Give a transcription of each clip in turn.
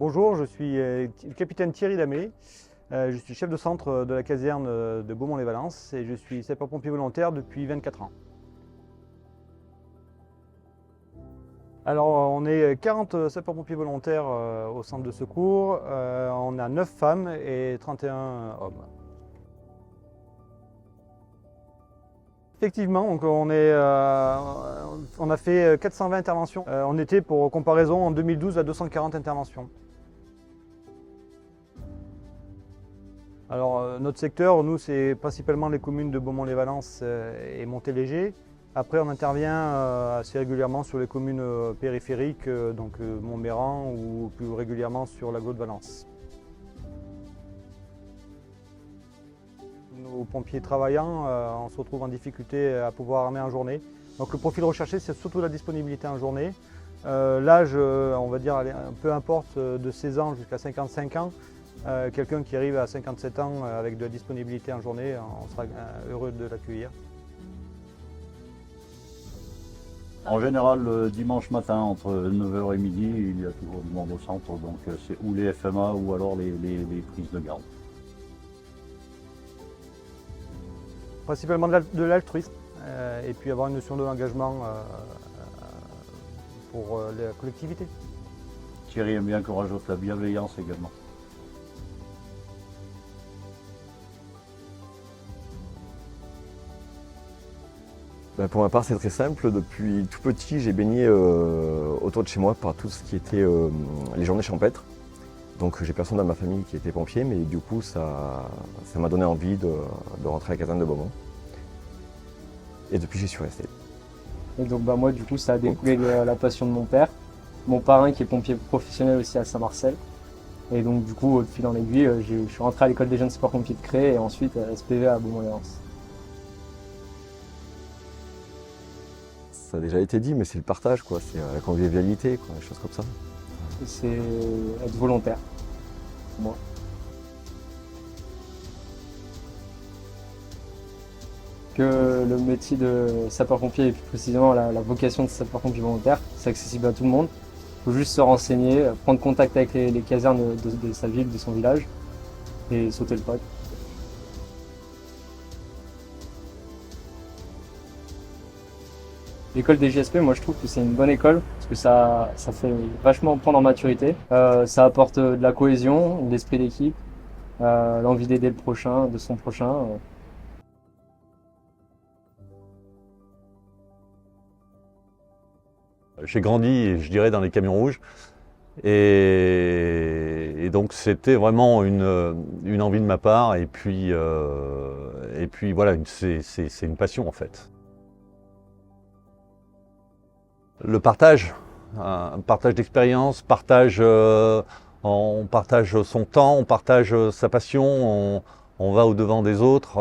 Bonjour, je suis le capitaine Thierry Damé. Je suis chef de centre de la caserne de Beaumont-les-Valences et je suis sapeur-pompier volontaire depuis 24 ans. Alors on est 40 sapeurs-pompiers volontaires au centre de secours. On a 9 femmes et 31 hommes. Effectivement, donc on a fait 420 interventions. On était, pour comparaison, en 2012 à 240 interventions. Alors notre secteur, nous, c'est principalement les communes de Beaumont-les-Valences et Montéléger. Après, on intervient assez régulièrement sur les communes périphériques, donc Montméran ou plus régulièrement sur l'agglo de Valence. Nos pompiers travaillants, on se retrouve en difficulté à pouvoir armer en journée. Donc le profil recherché, c'est surtout la disponibilité en journée. L'âge, on va dire, peu importe, de 16 ans jusqu'à 55 ans. Quelqu'un qui arrive à 57 ans avec de la disponibilité en journée, on sera heureux de l'accueillir. En général, le dimanche matin, entre 9h et midi, il y a toujours du monde au centre, donc c'est ou les FMA ou alors les prises de garde. Principalement de l'altruisme et puis avoir une notion de l'engagement pour la collectivité. Thierry aime bien qu'on rajoute la bienveillance également. Pour ma part, c'est très simple. Depuis tout petit, j'ai baigné autour de chez moi par tout ce qui était les journées champêtres. Donc j'ai personne dans ma famille qui était pompier, mais du coup ça m'a donné envie de rentrer à la caserne de Beaumont. Et depuis, j'y suis resté. Et donc moi, du coup, ça a découlé de la passion de mon père. Mon parrain qui est pompier professionnel aussi à Saint-Marcel. Et donc du coup, de fil en aiguille, je suis rentré à l'école des jeunes sapeurs-pompiers de Cré et ensuite à SPV à Beaumont-les-Valences. Ça a déjà été dit, mais c'est le partage, quoi. C'est la convivialité, quoi, des choses comme ça. C'est être volontaire, pour moi. Que le métier de sapeur-pompier et plus précisément la vocation de sapeur-pompier volontaire, c'est accessible à tout le monde. Il faut juste se renseigner, prendre contact avec les casernes de sa ville, de son village et sauter le pas. L'école des JSP, moi je trouve que c'est une bonne école parce que ça fait vachement prendre en maturité. Ça apporte de la cohésion, de l'esprit d'équipe, l'envie d'aider le prochain, de son prochain. J'ai grandi, je dirais, dans les camions rouges et donc c'était vraiment une envie de ma part et puis voilà, c'est une passion en fait. Le partage, un partage d'expérience, on partage son temps, on partage sa passion, on va au-devant des autres.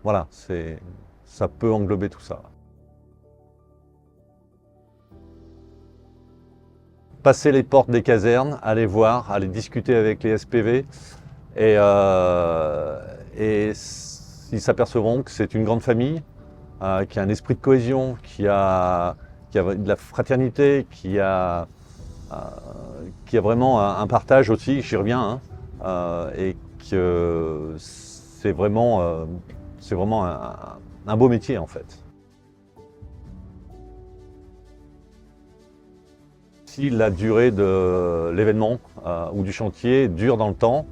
Voilà, ça peut englober tout ça. Passer les portes des casernes, aller voir, aller discuter avec les SPV et ils s'apercevront que c'est une grande famille, qui a un esprit de cohésion, qui a de la fraternité, qui a vraiment un partage aussi, j'y reviens, et que c'est vraiment un beau métier en fait. Si la durée de l'événement ou du chantier dure dans le temps,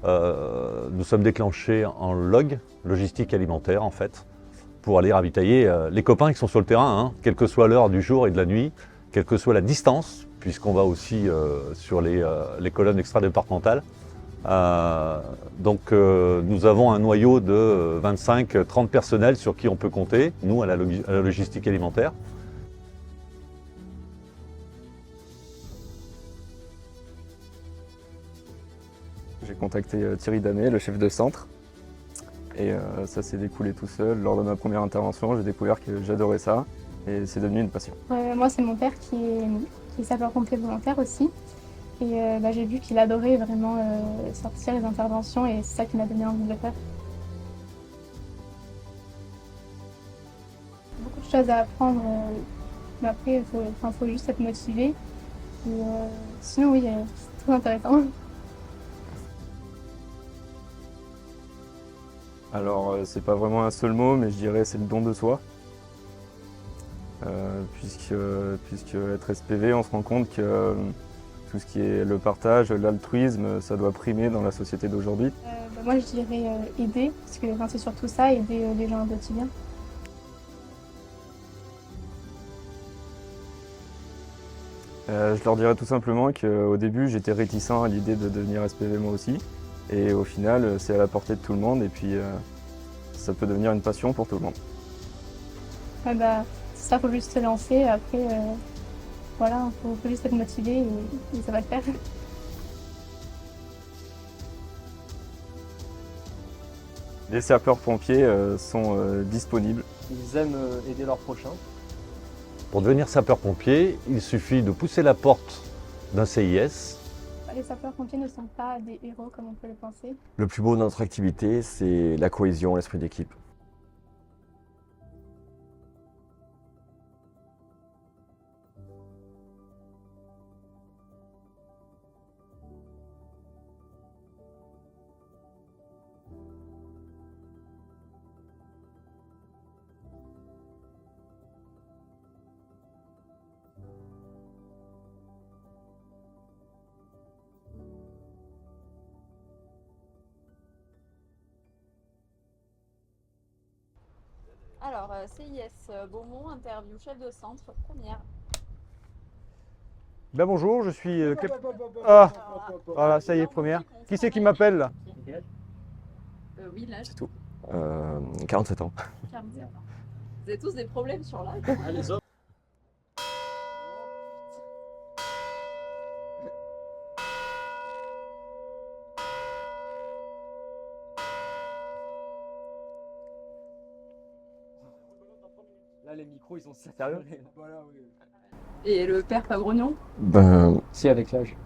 nous sommes déclenchés en log, logistique alimentaire en fait, pour aller ravitailler les copains qui sont sur le terrain, quelle que soit l'heure du jour et de la nuit, quelle que soit la distance, puisqu'on va aussi sur les colonnes extra-départementales. Donc nous avons un noyau de 25-30 personnels sur qui on peut compter, nous à la logistique alimentaire. J'ai contacté Thierry Damé, le chef de centre. Et ça s'est découlé tout seul. Lors de ma première intervention, j'ai découvert que j'adorais ça et c'est devenu une passion. Moi, c'est mon père qui est sapeur-pompier volontaire aussi. Et j'ai vu qu'il adorait vraiment sortir les interventions et c'est ça qui m'a donné envie de le faire. Beaucoup de choses à apprendre, mais après, il faut juste être motivé Et sinon, oui, c'est très intéressant. Alors, c'est pas vraiment un seul mot, mais je dirais c'est le don de soi. Puisque être SPV, on se rend compte que tout ce qui est le partage, l'altruisme, ça doit primer dans la société d'aujourd'hui. Moi, je dirais aider, parce que c'est surtout ça, aider les gens au quotidien. Je leur dirais tout simplement qu'au début, j'étais réticent à l'idée de devenir SPV moi aussi. Et au final, c'est à la portée de tout le monde et puis ça peut devenir une passion pour tout le monde. Ça, faut juste se lancer. Après, voilà, faut juste être motivé et ça va le faire. Les sapeurs-pompiers sont disponibles. Ils aiment aider leurs prochains. Pour devenir sapeur-pompier, il suffit de pousser la porte d'un CIS. Les sapeurs-pompiers ne sont pas des héros comme on peut le penser. Le plus beau de notre activité, c'est la cohésion, l'esprit d'équipe. Alors, CIS Beaumont, interview chef de centre, première. Ben bonjour, je suis... Ah, voilà, ça y est, première. Qui c'est qui m'appelle là? Oui, l'âge. C'est tout. 47 ans. 47 ans. Vous avez tous des problèmes sur l'âge. Là, les micros, ils sont Sérieux? Voilà, oui. Et le père pas grognon? Ben, Si, avec l'âge.